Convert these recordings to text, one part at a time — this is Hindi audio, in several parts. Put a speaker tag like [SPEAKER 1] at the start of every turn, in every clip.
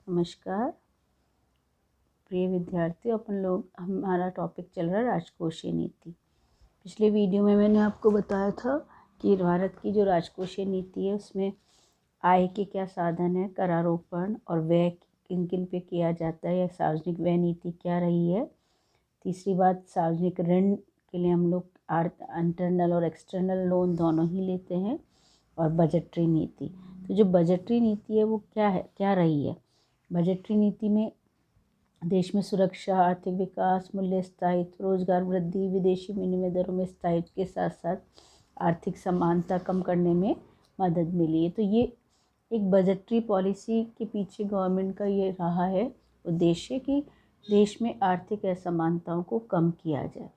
[SPEAKER 1] नमस्कार प्रिय विद्यार्थियों, हमारा टॉपिक चल रहा है राजकोषीय नीति। पिछले वीडियो में मैंने आपको बताया था कि भारत की जो राजकोषीय नीति है उसमें आय के क्या साधन है, करारोपण और व्यय किन किन पे किया जाता है, या सार्वजनिक व्यय नीति क्या रही है। तीसरी बात, सार्वजनिक ऋण के लिए हम लोग इंटरनल और एक्सटर्नल लोन दोनों ही लेते हैं। और बजटरी नीति, तो जो बजटरी नीति है वो क्या है, क्या रही है। बजटरी नीति में देश में सुरक्षा, आर्थिक विकास, मूल्य स्थायित्व, रोजगार वृद्धि, विदेशी विनिमय दरों में स्थायित्व के साथ साथ आर्थिक समानता कम करने में मदद मिली है। तो ये एक बजटरी पॉलिसी के पीछे गवर्नमेंट का ये रहा है उद्देश्य कि देश में आर्थिक असमानताओं को कम किया जाए।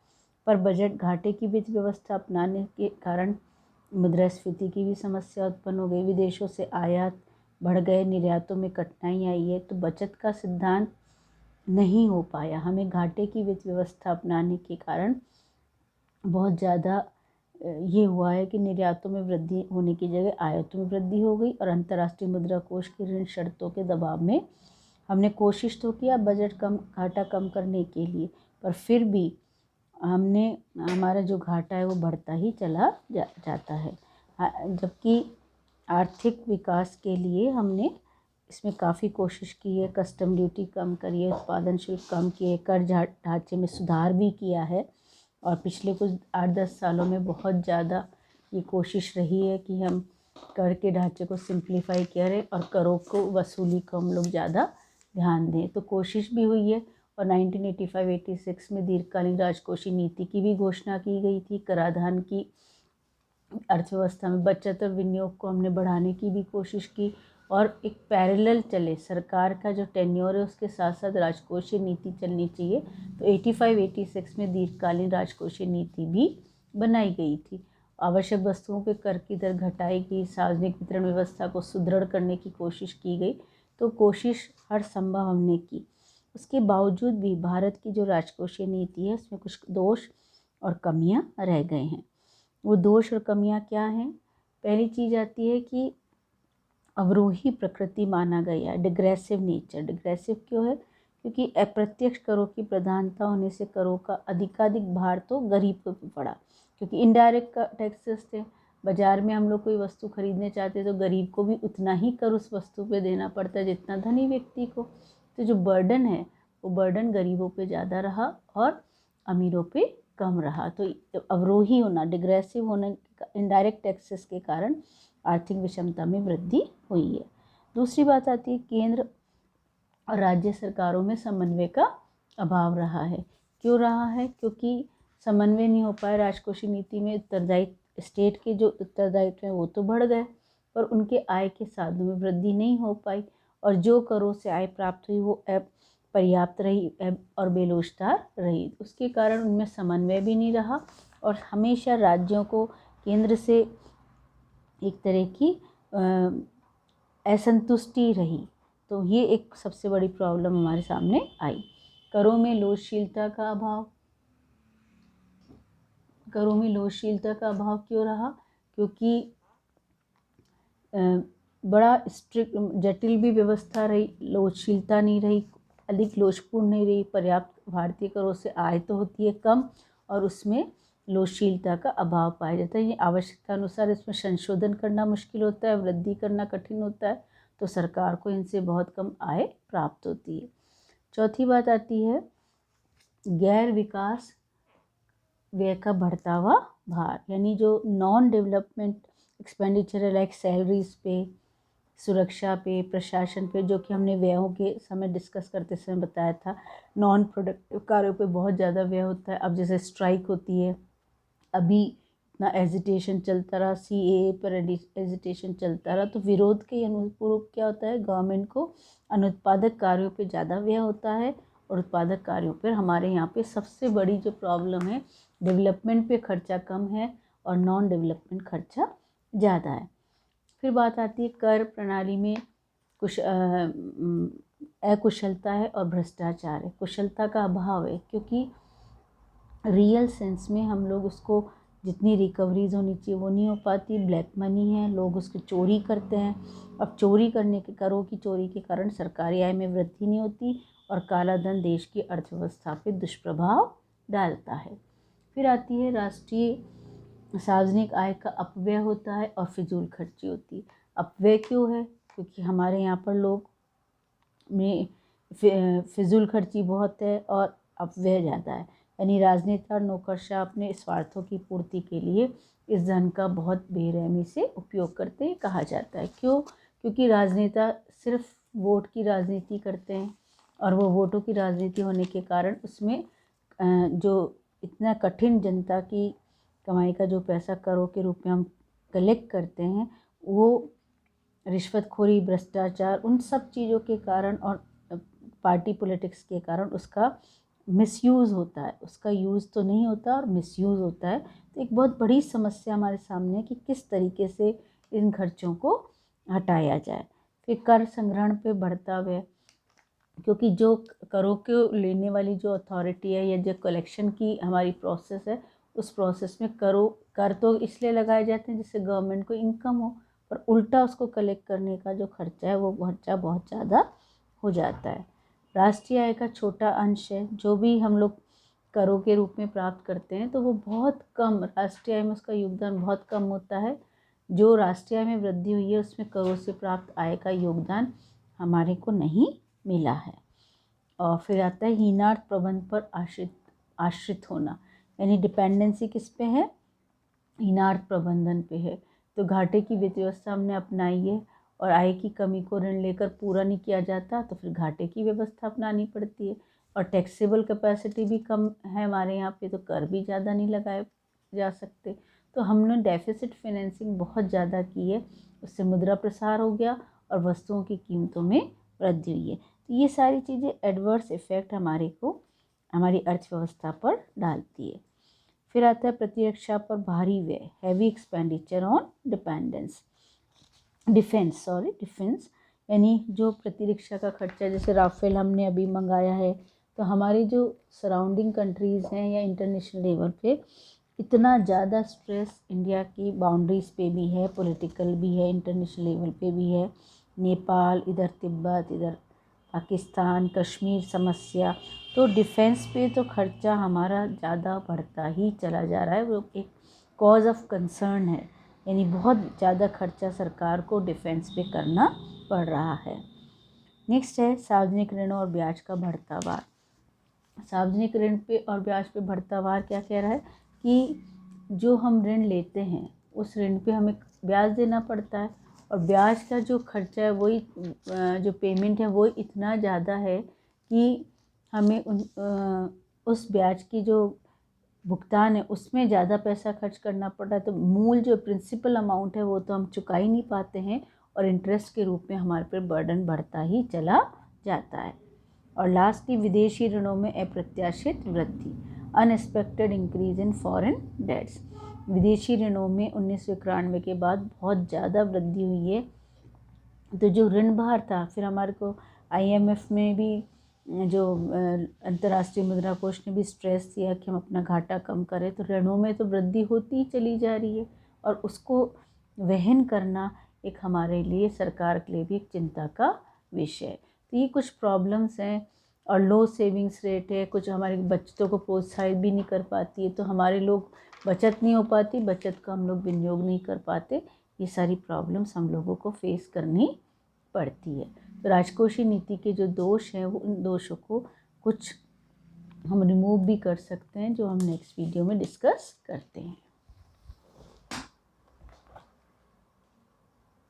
[SPEAKER 1] पर बजट घाटे की वित्त व्यवस्था अपनाने के कारण मुद्रास्फीति की भी समस्या उत्पन्न हो गई, विदेशों से आयात बढ़ गए, निर्यातों में कठिनाई आई है। तो बचत का सिद्धांत नहीं हो पाया। हमें घाटे की वित्त व्यवस्था अपनाने के कारण बहुत ज़्यादा ये हुआ है कि निर्यातों में वृद्धि होने की जगह आयातों में वृद्धि हो गई, और अंतर्राष्ट्रीय मुद्रा कोष की ऋण शर्तों के दबाव में हमने कोशिश तो किया घाटा कम करने के लिए, पर फिर भी हमारा जो घाटा है वो बढ़ता ही चला जाता है। जबकि आर्थिक विकास के लिए हमने इसमें काफ़ी कोशिश की है, कस्टम ड्यूटी कम करी है, उत्पादन शुल्क कम किए, कर ढांचे में सुधार भी किया है। और पिछले कुछ 8-10 सालों में बहुत ज़्यादा ये कोशिश रही है कि हम कर के ढांचे को सिंप्लीफाई करें और करों को वसूली को हम लोग ज़्यादा ध्यान दें। तो कोशिश भी हुई है, और 1985-86 में दीर्घकालीन राजकोषीय नीति की भी घोषणा की गई थी। कराधान की अर्थव्यवस्था में बचत और विनियोग को हमने बढ़ाने की भी कोशिश की, और एक पैरेलल चले, सरकार का जो टेन्योर है उसके साथ साथ राजकोषीय नीति चलनी चाहिए। तो 85-86 में दीर्घकालीन राजकोषीय नीति भी बनाई गई थी। आवश्यक वस्तुओं के कर की दर घटाई गई, सार्वजनिक वितरण व्यवस्था को सुदृढ़ करने की कोशिश की गई। तो कोशिश हर संभव हमने की। उसके बावजूद भी भारत की जो राजकोषीय नीति है उसमें कुछ दोष और कमियां रह गए हैं। वो दोष और कमियां क्या हैं? पहली चीज़ आती है कि अवरोही प्रकृति माना गया है, डिग्रेसिव नेचर। डिग्रेसिव क्यों है? क्योंकि अप्रत्यक्ष करों की प्रधानता होने से करों का अधिकाधिक भार तो गरीब को भी पड़ा, क्योंकि इनडायरेक्ट टैक्सेस थे। बाजार में हम लोग कोई वस्तु खरीदने चाहते तो गरीब को भी उतना ही कर उस वस्तु पे देना पड़ता है जितना धनी व्यक्ति को। तो जो बर्डन है वो बर्डन गरीबों पे ज़्यादा रहा और अमीरों पे कम रहा। तो अवरोही होना, डिग्रेसिव होने, इनडायरेक्ट टैक्सेस के कारण आर्थिक विषमता में वृद्धि हुई है। दूसरी बात आती है केंद्र और राज्य सरकारों में समन्वय का अभाव रहा है। क्यों रहा है? क्योंकि समन्वय नहीं हो पाया। राजकोषीय नीति में उत्तरदायित्व, स्टेट के जो उत्तरदायित्व हैं वो तो बढ़ गए, पर उनके आय के साधनों में वृद्धि नहीं हो पाई, और जो करों से आय प्राप्त हुई वो पर्याप्त रही और बेलोचदार रही। उसके कारण उनमें समन्वय भी नहीं रहा, और हमेशा राज्यों को केंद्र से एक तरह की असंतुष्टि रही। तो ये एक सबसे बड़ी प्रॉब्लम हमारे सामने आई। करों में लोचशीलता का अभाव। करों में लोचशीलता का अभाव क्यों रहा? क्योंकि बड़ा स्ट्रिक्ट, जटिल भी व्यवस्था रही, लोचशीलता नहीं रही, अधिक लोचपूर्ण नहीं रही। पर्याप्त भारतीय करों से आय तो होती है कम, और उसमें लोचशीलता का अभाव पाया जाता है। ये आवश्यकता अनुसार इसमें संशोधन करना मुश्किल होता है, वृद्धि करना कठिन होता है, तो सरकार को इनसे बहुत कम आय प्राप्त होती है। चौथी बात आती है गैर विकास व्यय का बढ़ता हुआ भार, यानी जो नॉन डेवलपमेंट एक्सपेंडिचर है, लाइक सैलरीज पे, सुरक्षा पे, प्रशासन पे, जो कि हमने व्ययों के समय डिस्कस करते समय बताया था। नॉन प्रोडक्टिव कार्यों पे बहुत ज़्यादा व्यय होता है। अब जैसे स्ट्राइक होती है, अभी इतना एजिटेशन चलता रहा, CAA पर एजिटेशन चलता रहा, तो विरोध के अनुरूप क्या होता है, गवर्नमेंट को अनुत्पादक कार्यों पे ज़्यादा व्यय होता है, और उत्पादक कार्यों पर हमारे यहाँ पे सबसे बड़ी जो प्रॉब्लम है, डेवलपमेंट पे खर्चा कम है और नॉन डेवलपमेंट खर्चा ज़्यादा है। फिर बात आती है कर प्रणाली में कुछ अकुशलता है और भ्रष्टाचार है। कुशलता का अभाव है, क्योंकि रियल सेंस में हम लोग उसको जितनी रिकवरीज होनी चाहिए वो नहीं हो पाती, ब्लैक मनी है, लोग उसकी चोरी करते हैं। अब चोरी करने के करों की चोरी के कारण सरकारी आय में वृद्धि नहीं होती और काला धन देश की अर्थव्यवस्था पे दुष्प्रभाव डालता है। फिर आती है राष्ट्रीय सार्वजनिक आय का अपव्यय होता है और फिजूल खर्ची होती है। अपव्यय क्यों है? क्योंकि हमारे यहाँ पर लोग में फिजूल खर्ची बहुत है और अपव्यय ज़्यादा है, यानी राजनेता और नौकरशाह अपने स्वार्थों की पूर्ति के लिए इस धन का बहुत बेरहमी से उपयोग करते हैं, कहा जाता है। क्यों? क्योंकि राजनेता सिर्फ वोट की राजनीति करते हैं और वो वोटों की राजनीति होने के कारण उसमें जो इतना कठिन जनता की कमाई का जो पैसा करों के रूप में हम कलेक्ट करते हैं, वो रिश्वतखोरी, भ्रष्टाचार, उन सब चीज़ों के कारण और पार्टी पॉलिटिक्स के कारण उसका मिसयूज़ होता है। उसका यूज़ तो नहीं होता और मिसयूज़ होता है। तो एक बहुत बड़ी समस्या हमारे सामने है कि किस तरीके से इन खर्चों को हटाया जाए। फिर कर संग्रहण पे बढ़ता व्यय, क्योंकि जो करों को लेने वाली जो अथॉरिटी है या जो कलेक्शन की हमारी प्रोसेस है, उस प्रोसेस में कर तो इसलिए लगाए जाते हैं जिससे गवर्नमेंट को इनकम हो, पर उल्टा उसको कलेक्ट करने का जो खर्चा है वो खर्चा बहुत ज़्यादा हो जाता है। राष्ट्रीय आय का छोटा अंश है, जो भी हम लोग करों के रूप में प्राप्त करते हैं तो वो बहुत कम, राष्ट्रीय आय में उसका योगदान बहुत कम होता है। जो राष्ट्रीय आय में वृद्धि हुई है उसमें करों से प्राप्त आय का योगदान हमारे को नहीं मिला है। और फिर आता है हीनार्थ प्रबंध पर आश्रित होना, यानी डिपेंडेंसी किस पे है? हीनार्थ प्रबंधन पे है। तो घाटे की वित्त व्यवस्था हमने अपनाई है और आय की कमी को ऋण लेकर पूरा नहीं किया जाता तो फिर घाटे की व्यवस्था अपनानी पड़ती है। और टैक्सेबल कैपेसिटी भी कम है हमारे यहाँ पे, तो कर भी ज़्यादा नहीं लगाए जा सकते। तो हमने डेफिसिट फाइनेंसिंग बहुत ज़्यादा की है, उससे मुद्रा प्रसार हो गया और वस्तुओं की कीमतों में वृद्धि हुई है। तो ये सारी चीज़ें एडवर्स इफ़ेक्ट हमारी अर्थव्यवस्था पर डालती है। फिर आता है प्रतिरक्षा पर भारी व्यय, हैवी एक्सपेंडिचर ऑन डिफेंस, यानी जो प्रतिरक्षा का खर्चा, जैसे राफेल हमने अभी मंगाया है, तो हमारी जो सराउंडिंग कंट्रीज़ हैं या इंटरनेशनल लेवल पे इतना ज़्यादा स्ट्रेस इंडिया की बाउंड्रीज़ पे भी है, पॉलिटिकल भी है, इंटरनेशनल लेवल पे भी है। नेपाल, इधर तिब्बत, इधर पाकिस्तान, कश्मीर समस्या, तो डिफेंस पे तो खर्चा हमारा ज़्यादा बढ़ता ही चला जा रहा है। वो एक कॉज ऑफ कंसर्न है, यानी बहुत ज़्यादा खर्चा सरकार को डिफेंस पे करना पड़ रहा है। नेक्स्ट है सार्वजनिक ऋण और ब्याज का बढ़ता वार। सार्वजनिक ऋण पे और ब्याज पे बढ़ता वार क्या कह रहा है कि जो हम ऋण लेते हैं उस ऋण पे हमें ब्याज देना पड़ता है और ब्याज का जो खर्चा है वही जो पेमेंट है वो इतना ज़्यादा है कि हमें उस ब्याज की जो भुगतान है उसमें ज़्यादा पैसा खर्च करना पड़ रहा है। तो मूल जो प्रिंसिपल अमाउंट है वो तो हम चुका ही नहीं पाते हैं और इंटरेस्ट के रूप में हमारे पर बर्डन बढ़ता ही चला जाता है। और लास्टली विदेशी ऋणों में अप्रत्याशित वृद्धि, unexpected increase in foreign debts. विदेशी ऋणों में 1991 के बाद बहुत ज़्यादा वृद्धि हुई है। तो जो ऋण भार था, फिर हमारे को IMF में भी जो अंतर्राष्ट्रीय मुद्रा कोष ने भी स्ट्रेस दिया कि हम अपना घाटा कम करें, तो ऋणों में तो वृद्धि होती ही चली जा रही है और उसको वहन करना एक हमारे लिए, सरकार के लिए भी एक चिंता का विषय है। तो ये कुछ प्रॉब्लम्स हैं। और लो सेविंग्स रेट है, कुछ हमारे बचतों को प्रोत्साहित भी नहीं कर पाती है, तो हमारे लोग बचत नहीं हो पाती, बचत का हम लोग विनियोग नहीं कर पाते। ये सारी प्रॉब्लम्स हम लोगों को फेस करनी पड़ती है। तो राजकोषीय नीति के जो दोष हैं वो, उन दोषों को कुछ हम रिमूव भी कर सकते हैं, जो हम नेक्स्ट वीडियो में डिस्कस करते हैं।